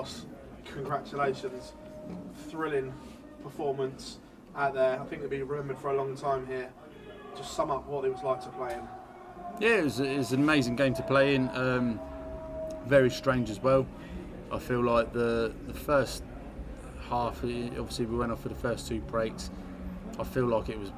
Ross, congratulations. Thrilling performance out there. I think it'll be remembered for a long time here. Just sum up what it was like to play in. Yeah, it was an amazing game to play in. Very strange as well. I feel like the first half, obviously we went off for the first 2 breaks. I feel like it was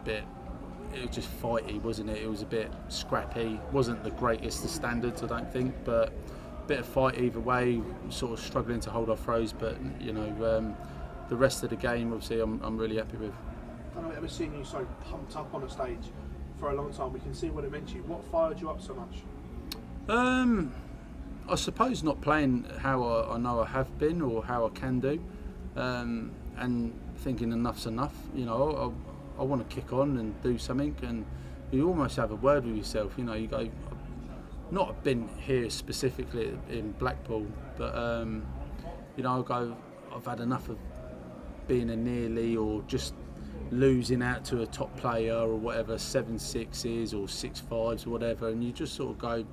just fighty, wasn't it? It was a bit scrappy. Wasn't the greatest of standards, I don't think, but a bit of fight either way. Sort of struggling to hold our throws, but the rest of the game, obviously, I'm really happy with. I don't know, I've ever seen you so pumped up on a stage for a long time. We can see what it meant to you. What fired you up so much? I suppose not playing how I know I have been or how I can do, and thinking enough's enough. I want to kick on and do something, and you almost have a word with yourself. You go, I've not been here specifically in Blackpool, but I go, I've had enough of being a nearly or just losing out to a top player or whatever, 7-6s or 6-5s or whatever, and you just sort of go,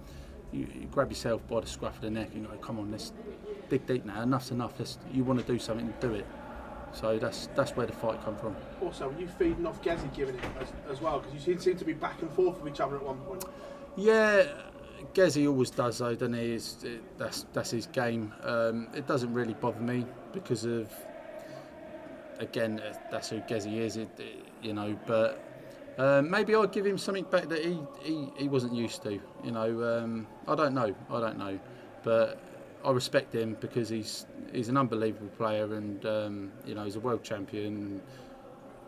you grab yourself by the scruff of the neck and go, come on, let's dig deep now, enough's enough, you want to do something, do it. So that's where the fight come from. Also, were you feeding off Gezi giving it as well? Because you seem to be back and forth with each other at one point. Yeah, Gezi always does though, doesn't he? That's his game. It doesn't really bother me because of, again, that's who Gezi is, but maybe I'd give him something back that he wasn't used to. I don't know, but I respect him because he's an unbelievable player, and he's a world champion.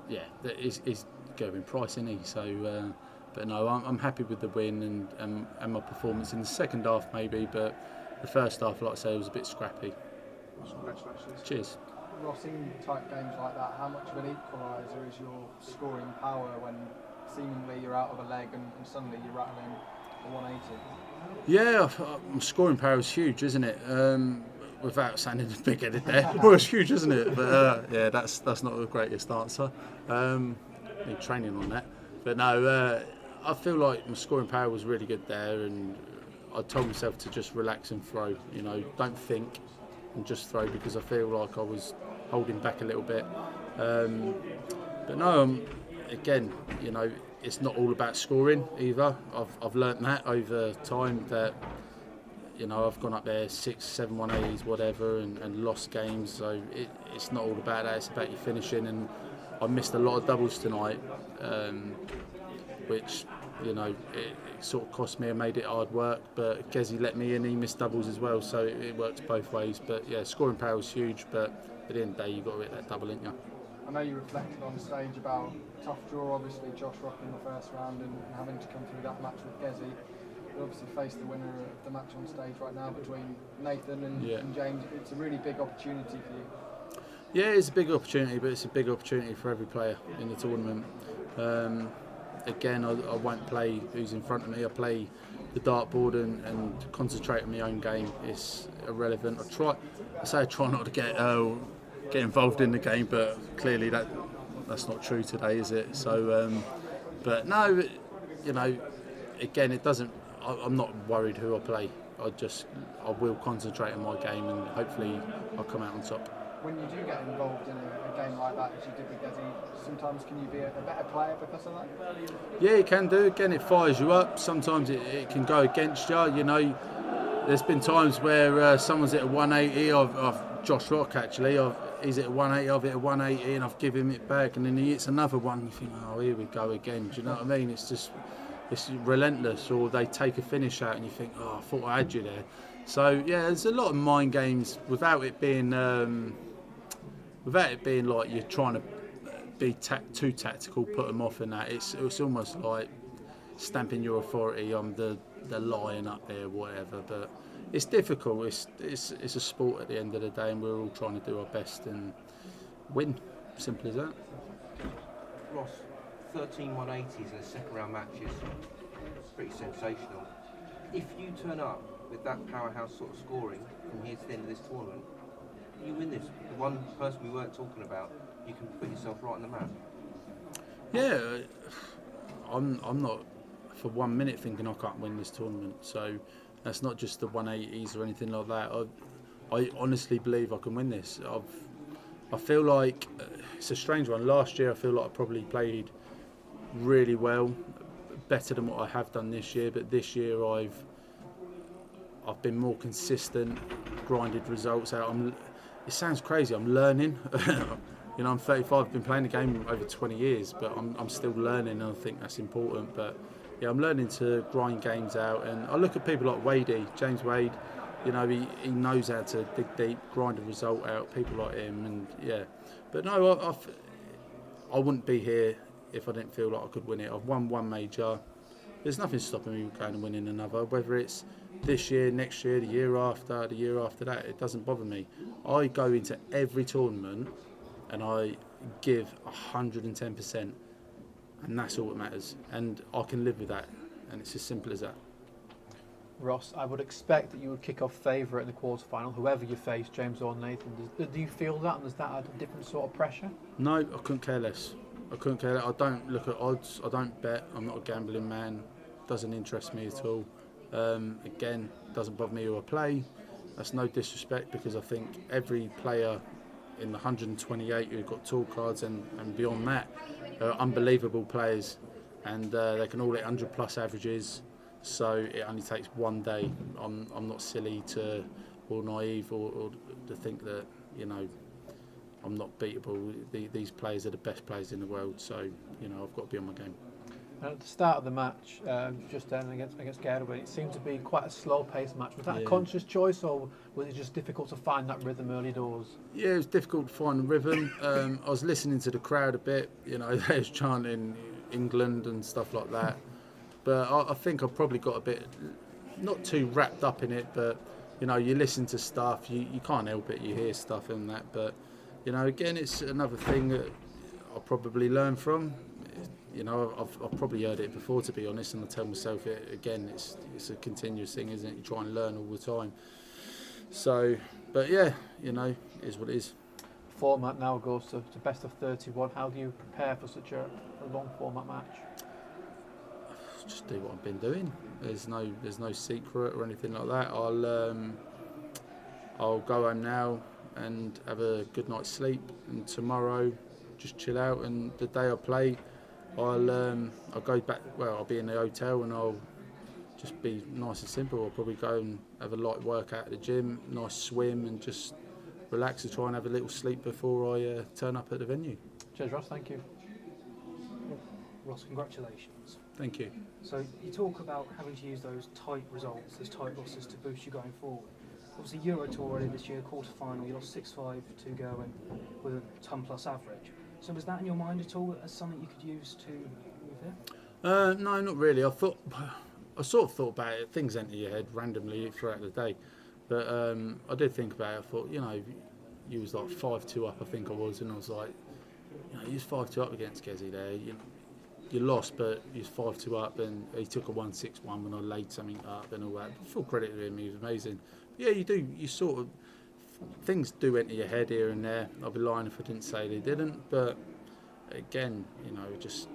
Yeah, he's Gerwyn Price, isn't he? So, but no, I'm happy with the win and my performance in the second half maybe, but the first half, like I say, was a bit scrappy. Congratulations. Cheers. Ross, in tight games like that, how much of an equaliser is your scoring power when seemingly you're out of a leg and suddenly you're rattling a 180? Yeah, my scoring power is huge, isn't it? Without sounding big-headed there, well, it's huge, isn't it? But yeah, that's not the greatest answer. Need training on that. But no, I feel like my scoring power was really good there, and I told myself to just relax and throw. Don't think and just throw, because I feel like I was holding back a little bit. But no, again, it's not all about scoring either. I've learnt that over time that I've gone up there 6, 7, 180s, whatever, and lost games. So it's not all about that. It's about your finishing. And I missed a lot of doubles tonight, which it sort of cost me and made it hard work. But Gezi let me in. He missed doubles as well, so it works both ways. But yeah, scoring power is huge. But at the end of the day, you've got to hit that double, ain't you? I know you reflected on stage about tough draw, obviously Josh Rock in the first round and having to come through that match with Gezi. You obviously face the winner of the match on stage right now between Nathan and James. It's a really big opportunity for you. Yeah, it's a big opportunity, but it's a big opportunity for every player in the tournament. Again, I won't play who's in front of me. I play the dartboard and concentrate on my own game. It's irrelevant. I try not to get involved in the game, but clearly that's not true today, is it? So, but no, again, it doesn't. I'm not worried who I play. I will concentrate on my game, and hopefully I'll come out on top. When you do get involved in a game like that, as you did with Gezi, sometimes can you be a better player because of that? Yeah, you can do. Again, it fires you up. Sometimes it can go against you. There's been times where someone's at a 180. I've Josh Rock actually. He's at a 180. I've hit a 180, and I've given it back, and then he hits another one. You think, oh, here we go again. Do you know what I mean? It's relentless. Or they take a finish out, and you think, oh, I thought I had you there. So yeah, there's a lot of mind games without it being like you're trying to be too tactical, put them off, and that. It's almost like stamping your authority on the lion up there, whatever. But it's difficult. It's a sport at the end of the day, and we're all trying to do our best and win. Simple as that. Ross, 13 180s in a second round match is pretty sensational. If you turn up with that powerhouse sort of scoring from here to the end of this tournament, you win this. The one person we weren't talking about, you can put yourself right on the map. Yeah, I'm not for 1 minute thinking I can't win this tournament. So that's not just the 180s or anything like that. I honestly believe I can win this. I feel like it's a strange one. Last year I feel like I probably played really well, better than what I have done this year, but this year I've been more consistent, grinded results out. It sounds crazy, I'm learning. You know, I'm 35, I've been playing the game over 20 years, but I'm still learning, and I think that's important. But yeah, I'm learning to grind games out, and I look at people like James Wade, you know, he knows how to dig deep, grind a result out, people like him, and yeah. But no, I wouldn't be here if I didn't feel like I could win it. I've won one major. There's nothing stopping me going and winning another, whether it's this year, next year, the year after that, it doesn't bother me. I go into every tournament and I give 110%, and that's all that matters, and I can live with that, and it's as simple as that. Ross, I would expect that you would kick off favourite in the quarter-final, whoever you face, James or Nathan. Do you feel that, and does that add a different sort of pressure? No, I couldn't care less. I don't look at odds, I don't bet, I'm not a gambling man, doesn't interest me at all. Again, doesn't bother me who I play. That's no disrespect, because I think every player in the 128 who've got tour cards and beyond that are unbelievable players, and they can all hit 100 plus averages, so it only takes one day. I'm not silly or naive or to think that, you know, I'm not beatable. These players are the best players in the world, so, you know, I've got to be on my game. And at the start of the match, just then against Gerwyn, it seemed to be quite a slow-paced match. Was that a conscious choice, or was it just difficult to find that rhythm early doors? Yeah, it was difficult to find the rhythm. I was listening to the crowd a bit. You know, they was chanting England and stuff like that. But I think I probably got a bit, not too wrapped up in it, but, you know, you listen to stuff, you can't help it, you hear stuff and that. But, you know, again, it's another thing that I'll probably learn from. You know, I've probably heard it before, to be honest, and I tell myself it again. It's a continuous thing, isn't it? You try and learn all the time. So, but yeah, you know, it is what it is. Format now goes to best of 31. How do you prepare for such a long format match? Just do what I've been doing. There's no secret or anything like that. I'll go home now and have a good night's sleep, and tomorrow just chill out. And the day I play, I'll go back. Well, I'll be in the hotel and I'll just be nice and simple. I'll probably go and have a light workout at the gym, nice swim, and just relax and try and have a little sleep before I turn up at the venue. Cheers, Ross. Thank you. Ross, congratulations. Thank you. So you talk about having to use those tight results, those tight losses to boost you going forward. Obviously, Euro Tour already this year, quarter-final, you lost 6-5 to Gerwyn with a ton plus average. So was that in your mind at all as something you could use to move here? No, not really. I sort of thought about it. Things enter your head randomly throughout the day. But I did think about it. I thought, you know, you was like 5-2 up, I think I was, and I was like, you know, you was 5-2 up against Gezi there. You lost, but he was 5-2 up, and he took a 1-6-1 when I laid something up and all that. Full credit to him, he was amazing. But yeah, you do. You sort of, things do enter your head here and there. I'd be lying if I didn't say they didn't. But again, you know, just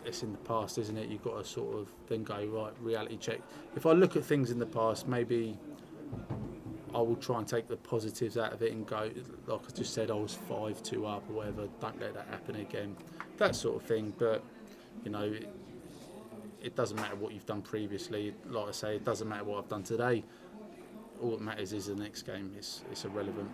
it's in the past, isn't it? You've got to sort of then go, right, reality check. If I look at things in the past, maybe I will try and take the positives out of it and go, like I just said, I was 5-2 up or whatever. Don't let that happen again. That sort of thing. But you know, it doesn't matter what you've done previously. Like I say, it doesn't matter what I've done today. All that matters is the next game. It's irrelevant.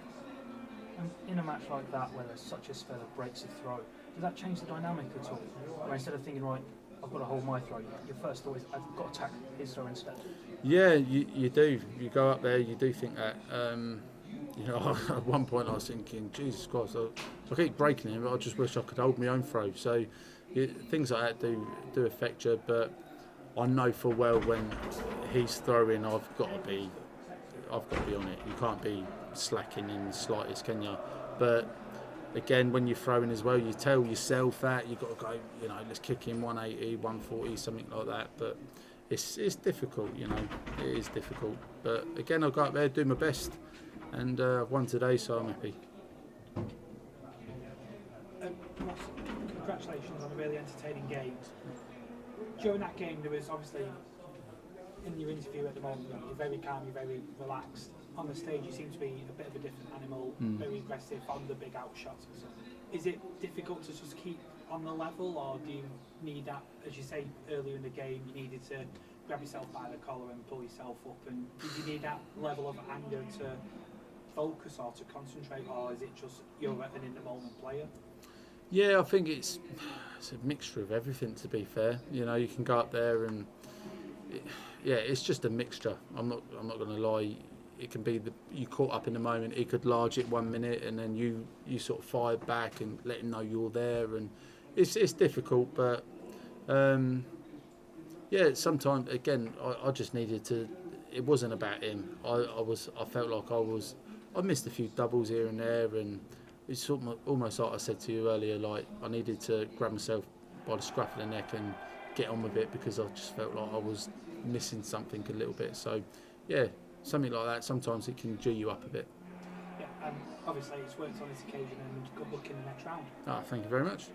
In a match like that, where there's such a spell of breaks of throw, does that change the dynamic at all? Or instead of thinking, right, I've got to hold my throw, your first thought is, I've got to attack his throw instead? Yeah, you do. You go up there, you do think that. You know, at one point I was thinking, Jesus Christ, I keep breaking him, but I just wish I could hold my own throw. So things like that do affect you, but I know full well when he's throwing, I've got to be on it. You can't be slacking in the slightest, can you? But again, when you're throwing as well, you tell yourself that you've got to go, you know, let's kick him 180, 140, something like that. But it's difficult, you know, it is difficult. But again, I'll go up there, do my best, and I've won today, so I'm happy. Ross, congratulations on a really entertaining game. During that game, there was obviously, in your interview at the moment, you're very calm, you're very relaxed. on the stage you seem to be a bit of a different animal, very aggressive on the big outshots and stuff. Is it difficult to just keep on the level, or do you need that, as you say earlier in the game, you needed to grab yourself by the collar and pull yourself up, and did you need that level of anger to focus or to concentrate, or is it just you're an in-the-moment player? Yeah, I think it's a mixture of everything, to be fair. You know, you can go up there and it's just a mixture. I'm not going to lie. It can be you caught up in the moment. He could large it 1 minute, and then you sort of fired back and let him know you're there, and it's difficult. But sometimes again, I just needed to. It wasn't about him. I felt like I missed a few doubles here and there, and it's almost like I said to you earlier. Like I needed to grab myself by the scruff of the neck and get on with it, because I just felt like I was missing something a little bit. So yeah. Something like that, sometimes it can G you up a bit. Yeah, and obviously it's worked on this occasion, and good luck in the next round. Thank you very much.